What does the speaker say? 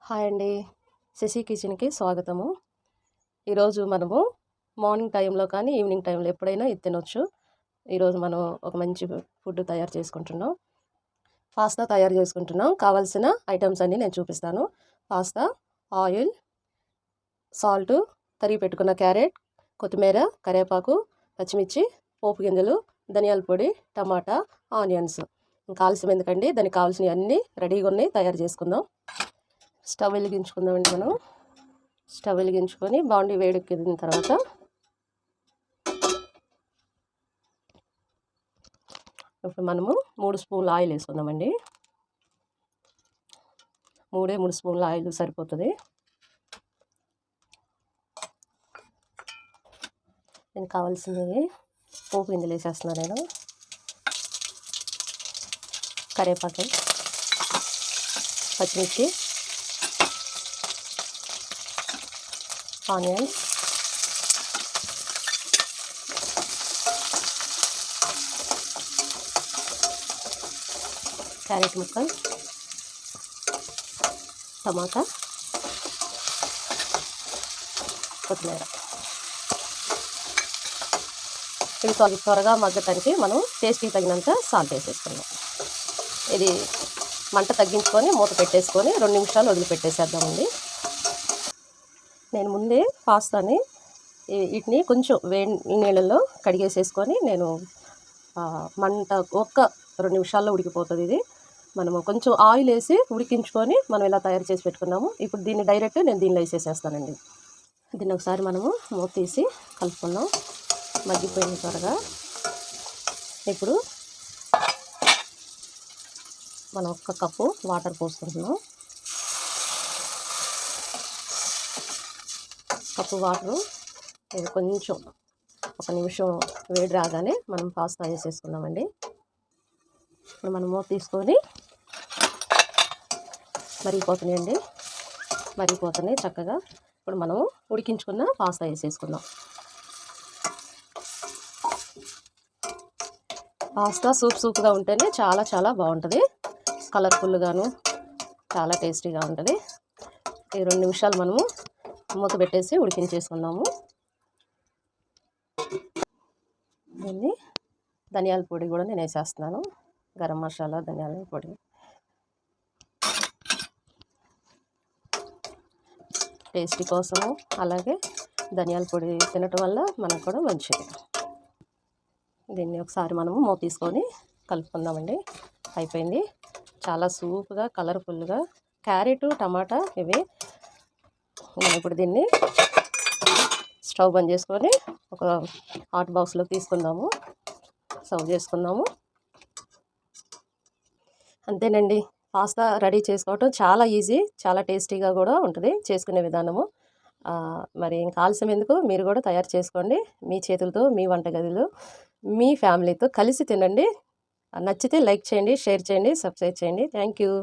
Hi అండి. శశి కిచెన్‌కి స్వాగతము. ఈరోజు మనము మార్నింగ్ టైంలో కానీ, ఈవినింగ్ టైంలో ఎప్పుడైనా ఇది తినొచ్చు. ఈరోజు మనం ఒక మంచి ఫుడ్ తయారు చేసుకుంటున్నాం. పాస్తా తయారు చేసుకుంటున్నాం. కావాల్సిన ఐటమ్స్ అన్నీ నేను చూపిస్తాను. పాస్తా, ఆయిల్, సాల్టు, తరిగి పెట్టుకున్న క్యారెట్, కొత్తిమీర, కరివేపాకు, పచ్చిమిర్చి, పోపు గింజలు, ధనియాల పొడి, టమాటా, ఆనియన్స్. ఇంకా ఆలస్యం ఎందుకండి, దానికి కావాల్సినవి అన్నీ రెడీగా ఉన్నాయి. తయారు చేసుకుందాం. స్టవ్ వెలిగించుకుందామండి. మనం స్టవ్ వెలిగించుకొని బాండీ వేడెక్కిన తర్వాత ఇప్పుడు మనము 3 స్పూన్ల ఆయిల్ వేసుకుందామండి. 3 స్పూన్ల ఆయిల్ సరిపోతుంది. నేను కావాల్సినవి పోపు గింజలు వేసేస్తున్నాను. నేను కరివేపాకు, పచ్చిమిర్చి, ఆనియన్స్, క్యారెట్ ముక్కలు, టమాటా, కొత్తిమీర. ఇవి త్వరగా మగ్గటానికి మనం టేస్ట్కి తగినంత సాల్ట్ వేసేసుకుందాం. ఇది మంట తగ్గించుకొని మూత పెట్టేసుకొని 2 నిమిషాలు వదిలిపెట్టేసేద్దామండి. నేను ముందే పాస్తాని వీటిని కొంచెం వేడి నీళ్ళల్లో కడిగేసేసుకొని నేను మంట 2 నిమిషాల్లో ఉడికిపోతుంది. ఇది మనము కొంచెం ఆయిల్ వేసి ఉడికించుకొని మనం ఇలా తయారు చేసి పెట్టుకున్నాము. ఇప్పుడు దీన్ని డైరెక్ట్ నేను దీనిలో వేసేసేస్తానండి. దీన్ని ఒకసారి మనము మూత తీసి కలుపుకుందాం. మగ్గిపోయిన త్వరగా ఇప్పుడు మనం 1 కప్పు వాటర్ పోసుకుంటున్నాం. కప్పు వాటరు ఇది కొంచెం 1 నిమిషం వేడి రాగానే మనం పాస్తా వేసేసుకున్నామండి. ఇప్పుడు మనం మూత తీసుకొని మరిగిపోతున్నాయి చక్కగా. ఇప్పుడు మనం ఉడికించుకున్న పాస్తా వేసేసుకుందాం. పాస్తా సూప్గా ఉంటేనే చాలా బాగుంటుంది. కలర్ఫుల్గాను చాలా టేస్టీగా ఉంటుంది. ఈ 2 నిమిషాలు మనము మూత పెట్టేసి ఉడికించేసుకుందాము. దీన్ని ధనియాల పొడి కూడా నేను వేసేస్తున్నాను. గరం మసాలా, ధనియాల పొడి. టేస్టీ కోసము, అలాగే ధనియాల పొడి తినటం వల్ల మనకు కూడా మంచిది. దీన్ని ఒకసారి మనము మూత తీసుకొని కలుపుకుందామండి. అయిపోయింది. చాలా సూప్గా, కలర్ఫుల్గా క్యారెట్, టమాటా ఇవి. ఇప్పుడు దీన్ని స్టవ్ బంద్ చేసుకొని ఒక హాట్ బాక్స్లో తీసుకుందాము, సర్వ్ చేసుకుందాము. అంతేనండి. పాస్తా రెడీ చేసుకోవటం చాలా ఈజీ, చాలా టేస్టీగా కూడా ఉంటుంది చేసుకునే విధానము. మరి ఇంకా ఆలస్యం ఎందుకు, మీరు కూడా తయారు చేసుకోండి. మీ చేతులతో, మీ వంటగదిలో, మీ ఫ్యామిలీతో కలిసి తినండి. నచ్చితే లైక్ చేయండి, షేర్ చేయండి, సబ్స్క్రైబ్ చేయండి. Thank you.